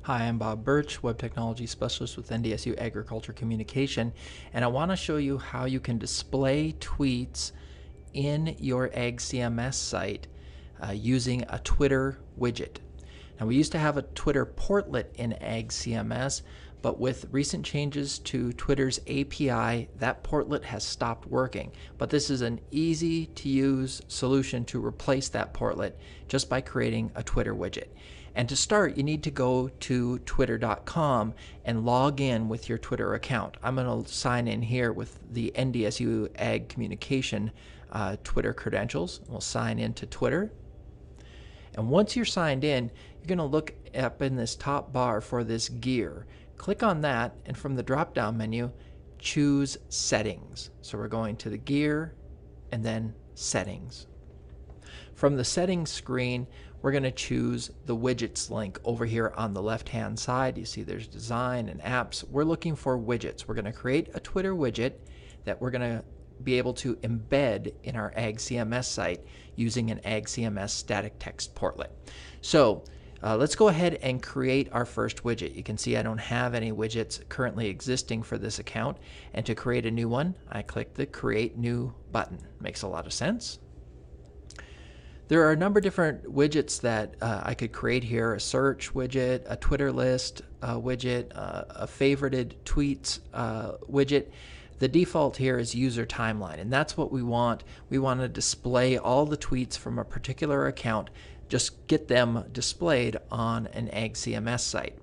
Hi, I'm Bob Birch, Web Technology Specialist with NDSU Agriculture Communication, and I want to show you how you can display tweets in your Ag CMS site using a Twitter widget. Now, we used to have a Twitter portlet in Ag CMS, but with recent changes to Twitter's API, that portlet has stopped working. But this is an easy to use solution to replace that portlet just by creating a Twitter widget. And to start, you need to go to twitter.com and log in with your Twitter account. I'm going to sign in here with the NDSU Ag Communication Twitter credentials. We'll sign into Twitter. And once you're signed in, you're going to look up in this top bar for this gear. Click on that, and from the drop-down menu, choose Settings. So we're going to the gear and then Settings. From the Settings screen, we're going to choose the Widgets link over here on the left-hand side. You see there's Design and Apps. We're looking for widgets. We're going to create a Twitter widget that we're going to be able to embed in our Ag CMS site using an Ag CMS static text portlet. So let's go ahead and create our first widget. You can see I don't have any widgets currently existing for this account. And to create a new one, I click the Create New button. Makes a lot of sense. There are a number of different widgets that I could create here: a search widget, a Twitter list widget, a favorited tweets widget. The default here is user timeline, and that's what we want. We want to display all the tweets from a particular account, just get them displayed on an Ag CMS site.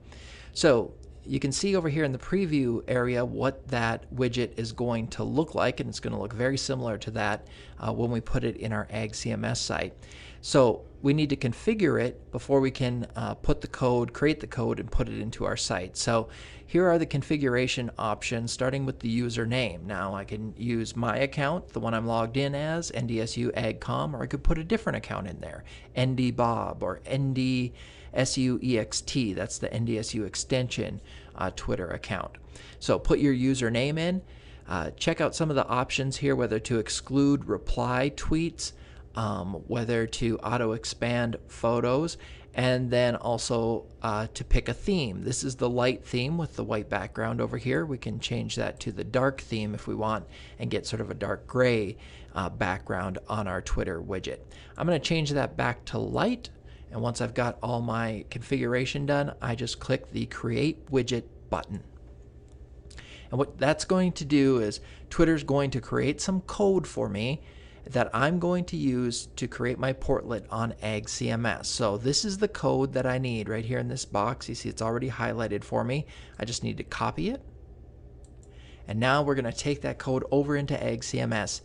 So you can see over here in the preview area what that widget is going to look like, and it's going to look very similar to that when we put it in our Ag CMS site. So we need to configure it before we can put the code, create the code, and put it into our site. So here are the configuration options, starting with the username. Now I can use my account, the one I'm logged in as, NDSU AgCom, or I could put a different account in there, NDBob or NDSU EXT. That's the NDSU extension Twitter account. So put your username in. Check out some of the options here, whether to exclude reply tweets, whether to auto-expand photos, and then also to pick a theme. This is the light theme with the white background over here. We can change that to the dark theme if we want and get sort of a dark gray background on our Twitter widget. I'm going to change that back to light, and once I've got all my configuration done, I just click the Create Widget button. And what that's going to do is Twitter's going to create some code for me that I'm going to use to create my portlet on Ag CMS. So this is the code that I need right here in this box. You see it's already highlighted for me. I just need to copy it. And now we're going to take that code over into Ag CMS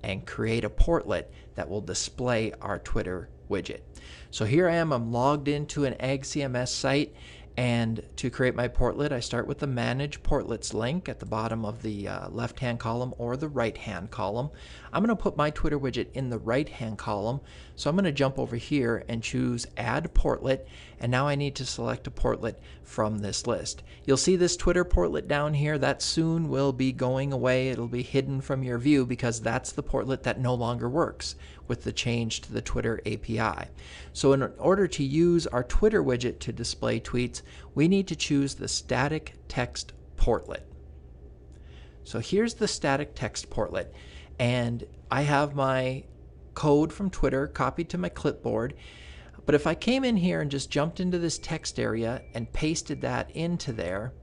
and create a portlet that will display our Twitter widget. So here I am, I'm logged into an Ag CMS site, and to create my portlet, I start with the Manage Portlets link at the bottom of the left-hand column or the right-hand column. I'm going to put my Twitter widget in the right-hand column, so I'm going to jump over here and choose Add Portlet, and now I need to select a portlet from this list. You'll see this Twitter portlet down here. That soon will be going away. It'll be hidden from your view because that's the portlet that no longer works with the change to the Twitter API. So in order to use our Twitter widget to display tweets, we need to choose the static text portlet. So here's the static text portlet, and I have my code from Twitter copied to my clipboard. But if I came in here and just jumped into this text area and pasted that into there,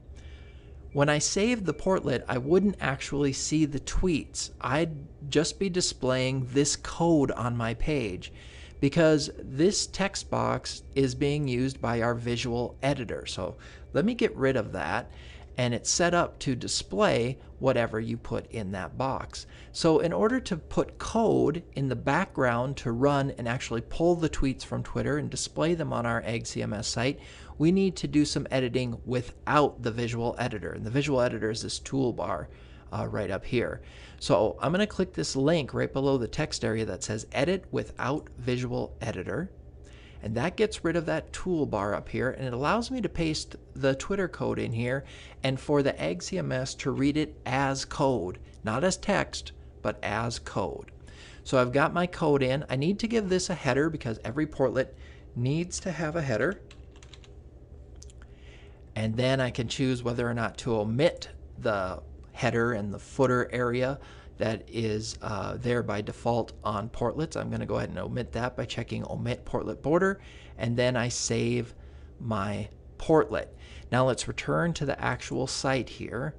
when I saved the portlet, I wouldn't actually see the tweets. I'd just be displaying this code on my page because this text box is being used by our visual editor. So let me get rid of that, and it's set up to display whatever you put in that box. So in order to put code in the background to run and actually pull the tweets from Twitter and display them on our Ag CMS site, we need to do some editing without the visual editor. And the visual editor is this toolbar right up here. So I'm going to click this link right below the text area that says Edit Without Visual Editor. And that gets rid of that toolbar up here, and it allows me to paste the Twitter code in here and for the Ag CMS to read it as code, not as text, but as code. So I've got my code in. I need to give this a header because every portlet needs to have a header. And then I can choose whether or not to omit the header and the footer area that is there by default on portlets. I'm going to go ahead and omit that by checking Omit Portlet Border, and then I save my portlet. Now let's return to the actual site here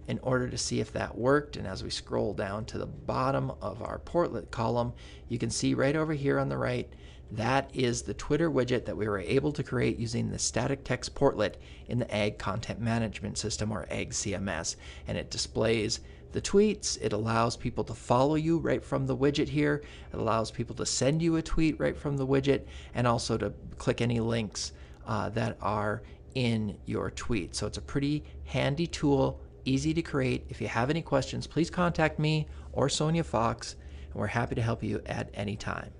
in order to see if that worked. And as we scroll down to the bottom of our portlet column, you can see right over here on the right, that is the Twitter widget that we were able to create using the static text portlet in the Ag Content Management System, or Ag CMS. And it displays the tweets. It allows people to follow you right from the widget here. It allows people to send you a tweet right from the widget, and also to click any links that are in your tweet. So it's a pretty handy tool, easy to create. If you have any questions, please contact me or Sonia Fox, and we're happy to help you at any time.